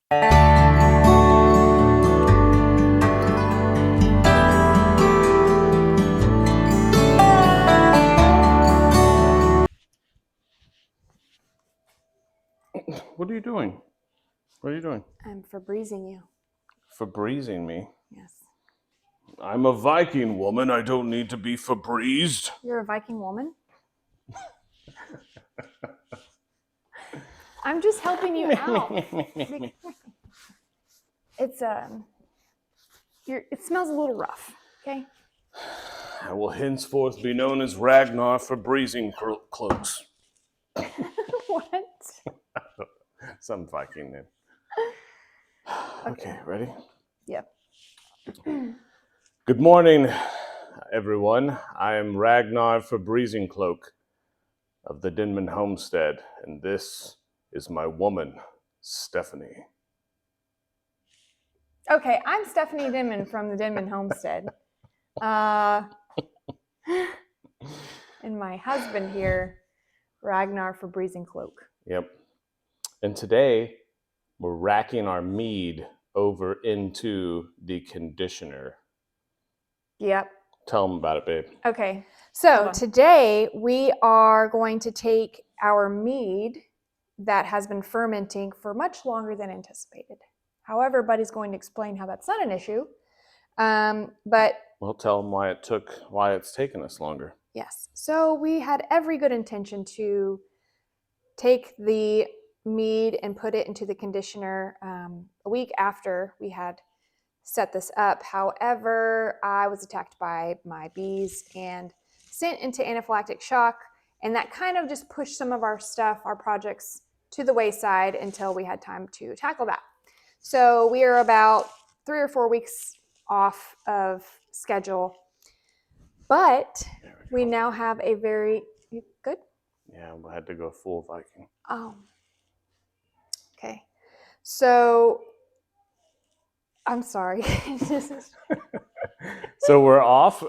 What are you doing? What are you doing? I'm Febrezing you. Febrezing me? Yes. I'm a Viking woman. I don't need to be Febrezed. You're a Viking woman? I'm just helping you out. It's it smells a little rough, okay? I will henceforth be known as Ragnar Febrezing cloaks. What? Some Viking name. Okay, ready? Yep. Good morning, everyone. I am Ragnar Febrezing cloak of the Denman homestead, and this is my woman, Stephanie. Okay, I'm Stephanie Denman from the Denman homestead. And my husband here, Ragnar Febrezing cloak. Yep. And today, we're racking our mead over into the conditioner. Yep. Tell them about it, babe. Okay, so today we are going to take our mead that has been fermenting for much longer than anticipated. However, Buddy's going to explain how that's not an issue. But we'll tell them why it's taken us longer. Yes. So we had every good intention to take the mead and put it into the conditioner a week after we had set this up. However, I was attacked by my bees and sent into anaphylactic shock, and that kind of just pushed some of our stuff, our projects, to the wayside until we had time to tackle that. So we are about 3 or 4 weeks off of schedule, but we now have a very good. Yeah, we had to go full Viking. Oh, okay. So I'm sorry. So we're off,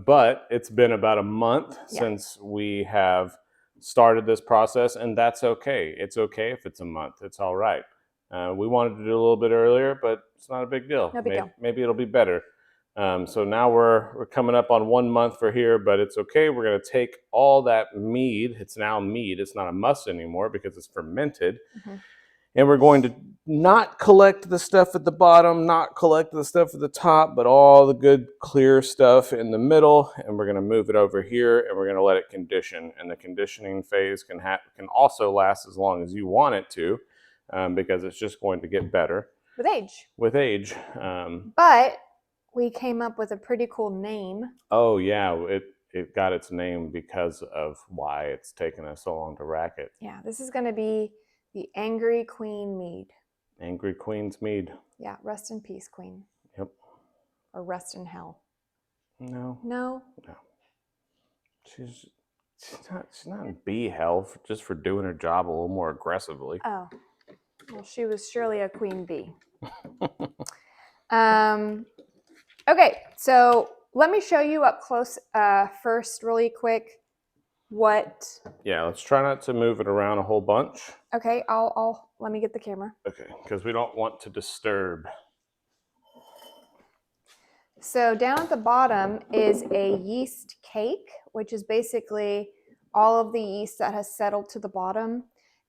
but it's been about a month since we have started this process, and that's okay. It's okay if it's a month. It's all right. We wanted to do a little bit earlier, but it's not a big deal. No big deal. Maybe it'll be better. So now we're coming up on 1 month for here, but it's okay. We're going to take all that mead. It's now mead. It's not a must anymore because it's fermented. Mm-hmm. And we're going to not collect the stuff at the bottom, not collect the stuff at the top, but all the good clear stuff in the middle. And we're going to move it over here, and we're going to let it condition. And the conditioning phase can also last as long as you want it to, because it's just going to get better with age. But we came up with a pretty cool name. Oh yeah, it got its name because of why it's taken us so long to rack it. Yeah, this is going to be the Angry Queen Mead. Angry Queen's Mead. Yeah, rest in peace, Queen. Yep. Or rest in hell. No. No? No. She's not in bee hell just for doing her job a little more aggressively. Oh. Well, she was surely a queen bee. Okay, so let me show you up close first really quick Yeah, let's try not to move it around a whole bunch. Okay, I'll let me get the camera. Okay, because we don't want to disturb. So down at the bottom is a yeast cake, which is basically all of the yeast that has settled to the bottom.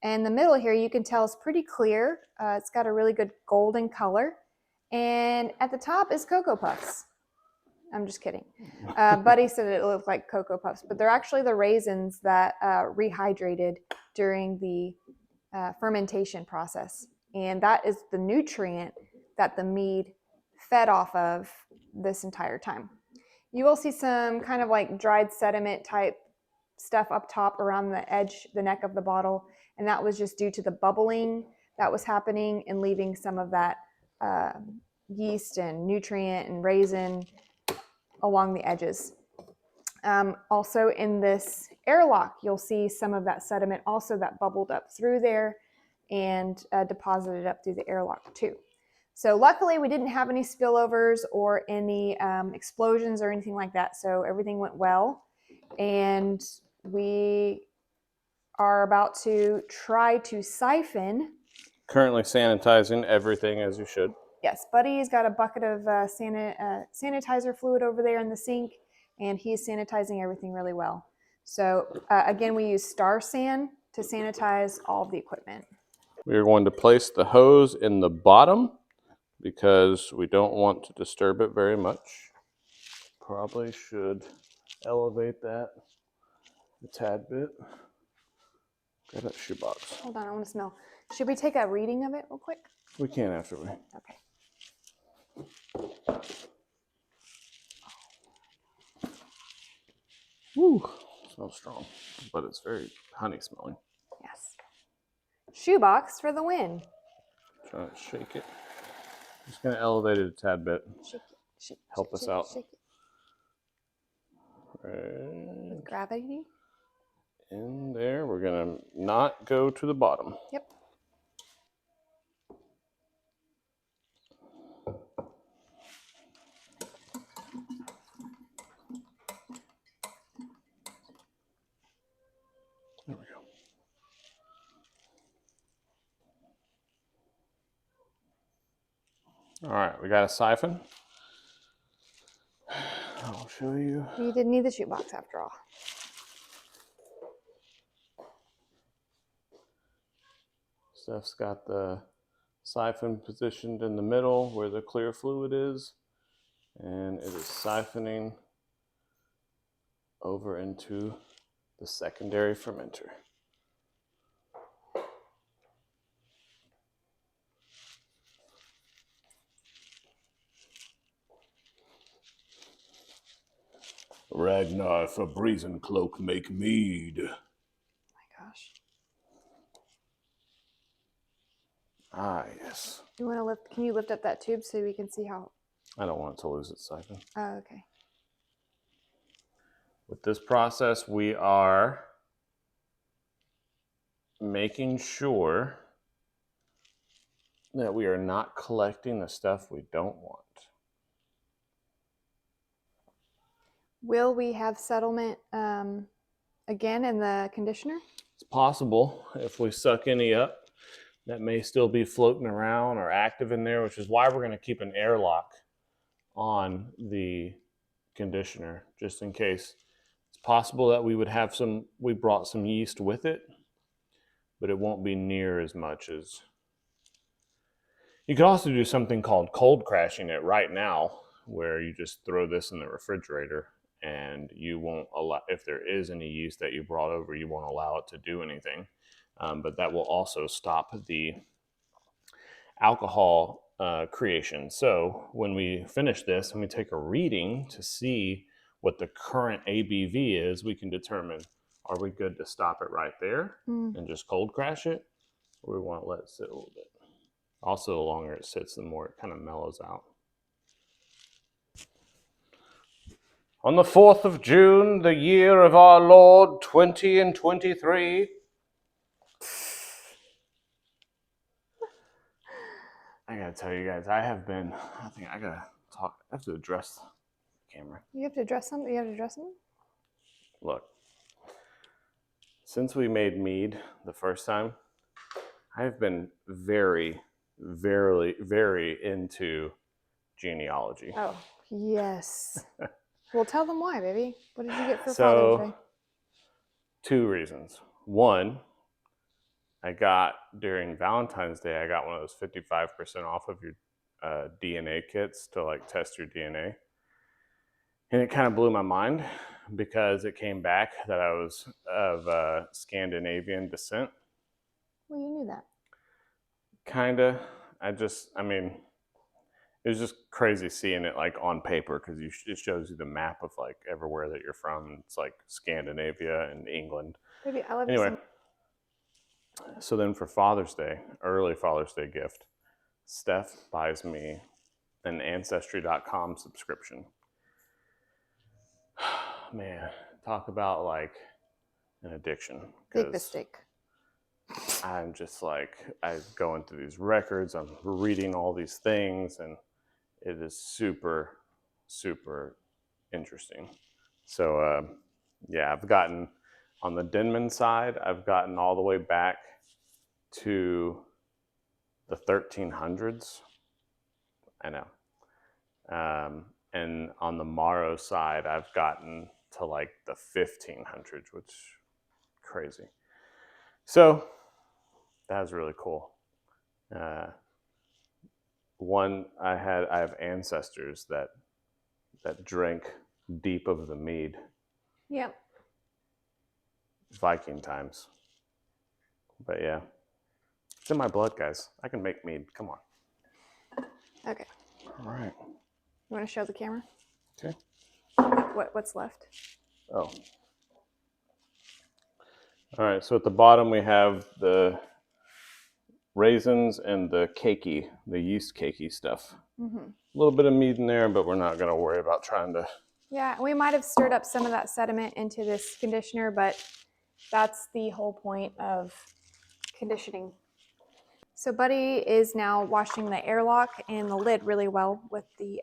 And the middle here, you can tell, is pretty clear. It's got a really good golden color. And at the top is Cocoa Puffs. I'm just kidding. Buddy said it looked like Cocoa Puffs, but they're actually the raisins that rehydrated during the fermentation process. And that is the nutrient that the mead fed off of this entire time. You will see some kind of like dried sediment type stuff up top around the edge, the neck of the bottle. And that was just due to the bubbling that was happening and leaving some of that yeast and nutrient and raisin along the edges. Also in this airlock, you'll see some of that sediment also that bubbled up through there and deposited up through the airlock too. So luckily we didn't have any spillovers or any explosions or anything like that. So everything went well. And we are about to try to siphon currently sanitizing everything as you should. Yes, Buddy's got a bucket of sanitizer fluid over there in the sink, and he's sanitizing everything really well. So again, we use Star San to sanitize all of the equipment. We are going to place the hose in the bottom because we don't want to disturb it very much. Probably should elevate that a tad bit. Grab that shoebox. Hold on, I want to smell. Should we take a reading of it real quick? We can after we. Okay. Woo, smells strong, but it's very honey smelling. Yes. Shoebox for the win. Trying to shake it. Just gonna elevate it a tad bit. Shake it. Shake, Help shake, us shake, out. Shake it. Right With gravity. in there. We're gonna not go to the bottom. Yep. There we go. All right, we got a siphon. I'll show you. You didn't need the shoebox after all. Steph's got the siphon positioned in the middle where the clear fluid is, and it is siphoning over into the secondary fermenter. Ragnar for Brazen Cloak make mead. Oh my gosh. Ah, yes. You want to lift? Can you lift up that tube so we can see how? I don't want it to lose its siphon. Oh, okay. With this process, we are making sure that we are not collecting the stuff we don't want. Will we have settlement again in the conditioner? It's possible if we suck any up that may still be floating around or active in there, which is why we're going to keep an airlock on the conditioner just in case. It's possible that we brought some yeast with it, but it won't be near as much as. You could also do something called cold crashing it right now, where you just throw this in the refrigerator and you won't allow, if there is any yeast that you brought over, you won't allow it to do anything. But that will also stop the alcohol creation. So when we finish this and we take a reading to see what the current ABV is, we can determine, are we good to stop it right there and just cold crash it, or we want to let it sit a little bit. Also, the longer it sits, the more it kind of mellows out. On the 4th of June, the year of our Lord 2023. I gotta tell you guys, I think I gotta talk, I have to address the camera. You have to address something? You have to address something? Look, since we made mead the first time, I've been very, very, very into genealogy. Oh, yes. Well, tell them why, baby. What did you get for Father's So, Day? 2 reasons. One, I got during Valentine's Day, I got one of those 55% off of your DNA kits to like test your DNA. And it kind of blew my mind because it came back that I was of Scandinavian descent. Well, you knew that. Kinda. It was just crazy seeing it like on paper because it shows you the map of like everywhere that you're from. It's like Scandinavia and England. Baby, I love you Anyway, so then for Father's Day, early Father's Day gift, Steph buys me an Ancestry.com subscription. Man, talk about like an addiction. Big mistake. I'm just like, I'm going through these records, I'm reading all these things, and it is super, super interesting. So, yeah, I've gotten, on the Denman side, I've gotten all the way back to the 1300s. I know. And on the Morrow side, I've gotten to like the 1500s, which is crazy. So that was really cool. I have ancestors that drank deep of the mead. Yep. Viking times. But yeah, it's in my blood, guys. I can make mead. Come on. Okay. All right. You want to show the camera? Okay. What's left? Oh. All right. So at the bottom we have the raisins and the yeast cakey stuff. Mm-hmm. A little bit of mead in there, but we're not going to worry about trying to. Yeah, we might have stirred up some of that sediment into this conditioner, but that's the whole point of conditioning. So Buddy is now washing the airlock and the lid really well with the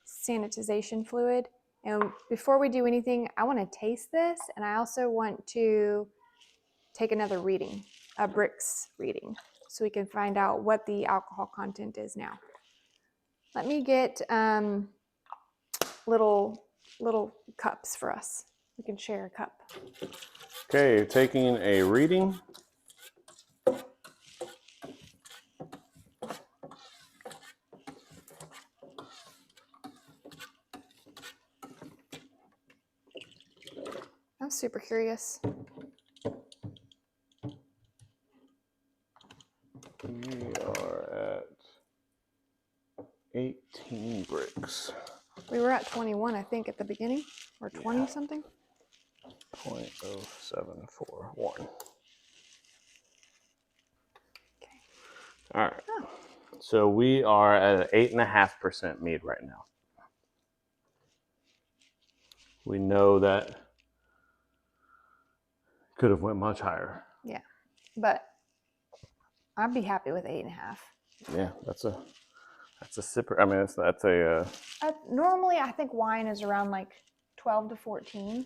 sanitization fluid. And before we do anything, I want to taste this, and I also want to take another reading, a Brix reading, so we can find out what the alcohol content is now. Let me get little cups for us. We can share a cup. Okay, you're taking a reading. I'm super curious. We are at 18 Brix. We were at 21, I think, at the beginning, or 20 something. 0.0741. Okay. All right. Oh. So we are at an 8.5% mead right now. We know that could have went much higher. Yeah, but I'd be happy with 8.5. Yeah, that's a sipper. I mean, that's a. Normally, I think wine is around like 12 to 14%.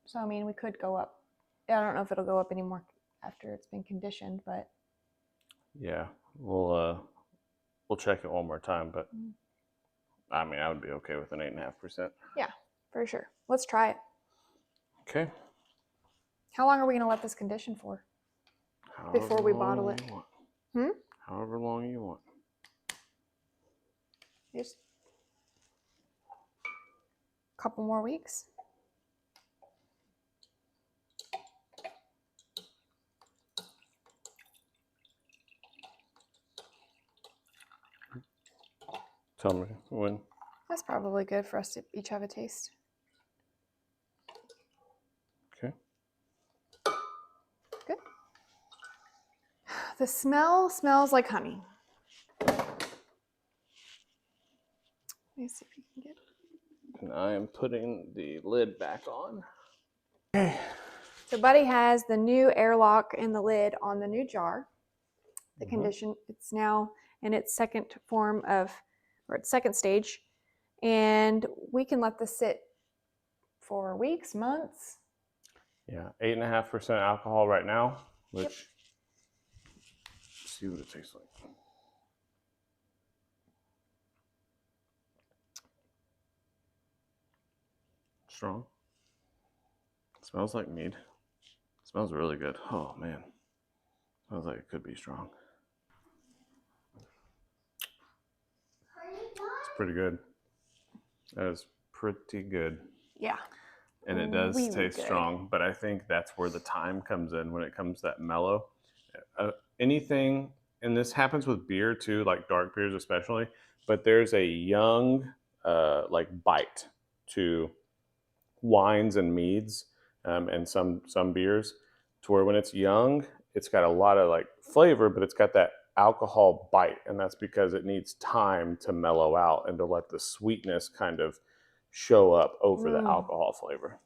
So I mean, we could go up. I don't know if it'll go up anymore after it's been conditioned, but yeah, we'll check it one more time. But I mean, I would be okay with an 8.5%. Yeah, for sure. Let's try it. Okay. How long are we going to let this condition for? Before we bottle it? However long you want. Just a couple more weeks. Tell me when. That's probably good for us to each have a taste. Okay. Good. The smell smells like honey. Let me see if you can get it. And I am putting the lid back on. Okay. So Buddy has the new airlock and the lid on the new jar. The condition, it's now in its second stage. And we can let this sit for weeks, months. Yeah, 8.5% alcohol right now, which, let's see what it tastes like. Strong. It smells like mead. It smells really good. Oh man, smells like it could be strong. It's pretty good. That is pretty good. Yeah. And it does really taste good. strong, but I think that's where the time comes in when it comes to that mellow. Anything, and this happens with beer too, like dark beers especially, but there's a young like bite to wines and meads and some beers, to where when it's young, it's got a lot of like flavor, but it's got that alcohol bite, and that's because it needs time to mellow out and to let the sweetness kind of show up over the alcohol flavor.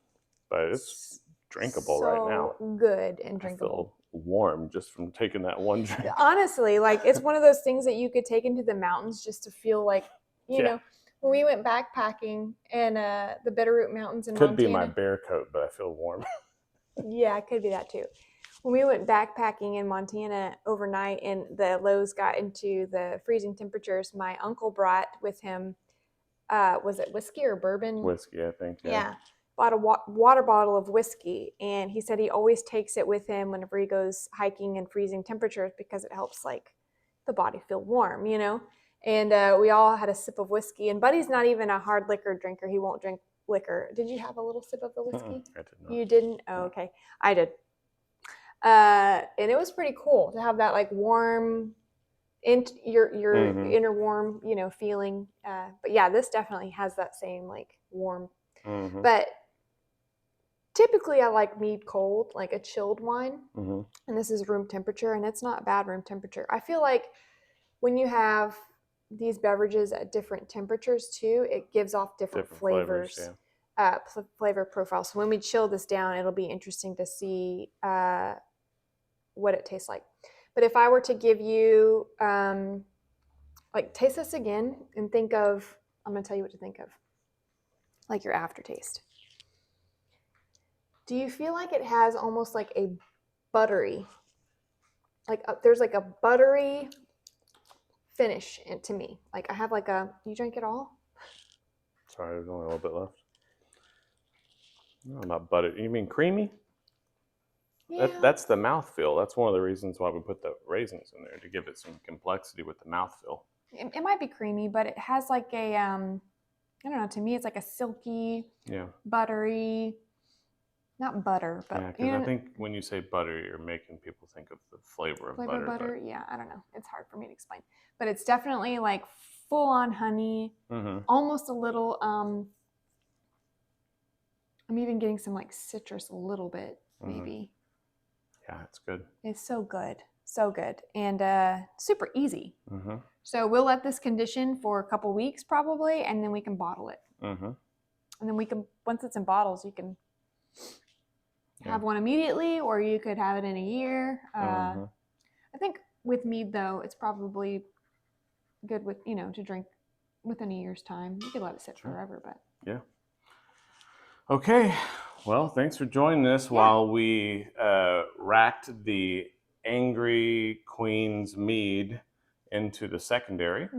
But it's drinkable right now. Good and drinkable. I feel warm just from taking that one drink. Honestly, like it's one of those things that you could take into the mountains just to feel like, you know, when we went backpacking in the Bitterroot Mountains in Montana. Could be my bear coat, but I feel warm. Yeah, it could be that too. When we went backpacking in Montana overnight and the lows got into the freezing temperatures, my uncle brought with him, was it whiskey or bourbon? Whiskey, I think. Yeah. Bought a water bottle of whiskey, and he said he always takes it with him whenever he goes hiking in freezing temperatures because it helps like the body feel warm, you know. And we all had a sip of whiskey. And Buddy's not even a hard liquor drinker; he won't drink liquor. Did you have a little sip of the whiskey? I did not. You didn't? Oh, okay. I did. And it was pretty cool to have that like warm, your inner warm, you know, feeling. But yeah, this definitely has that same like warm. But typically I like mead cold, like a chilled wine. And this is room temperature, and it's not bad room temperature. I feel like when you have these beverages at different temperatures too, it gives off different flavors. Flavor profiles. So when we chill this down, it'll be interesting to see what it tastes like. But if I were to give you, like, taste this again and think of, I'm going to tell you what to think of, like your aftertaste. Do you feel like it has almost like a buttery, like there's like a buttery finish to me? Like I have like a, you drank it all? Sorry, there's only a little bit left. No, not butter. You mean creamy? Yeah. That's the mouthfeel. That's one of the reasons why we put the raisins in there, to give it some complexity with the mouthfeel. It might be creamy, but it has like a, I don't know, to me it's like a silky, buttery, not butter, but yeah, because I think when you say butter, you're making people think of the flavor of butter. Butter, yeah, I don't know. It's hard for me to explain, but it's definitely like full on honey, almost a little. I'm even getting some like citrus a little bit, maybe. Yeah, it's good. It's so good, and super easy. So we'll let this condition for a couple weeks probably, and then we can bottle it. And then we can, once it's in bottles, you can have one immediately, or you could have it in a year. I think with mead though, it's probably good with, you know, to drink within a year's time. You could let it sit forever, but yeah. Okay, well, thanks for joining us while we racked the Angry Queen's mead into the secondary.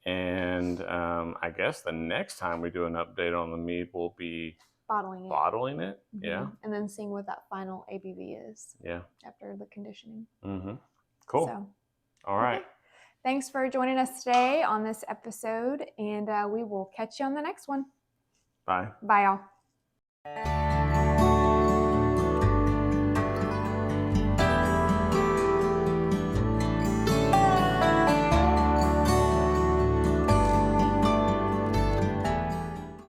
And I guess the next time we do an update on the mead, we'll be bottling it. Yeah. And then seeing what that final ABV is. Yeah. After the conditioning. Cool. So, all right. Okay. Thanks for joining us today on this episode, and we will catch you on the next one. Bye. Bye, y'all.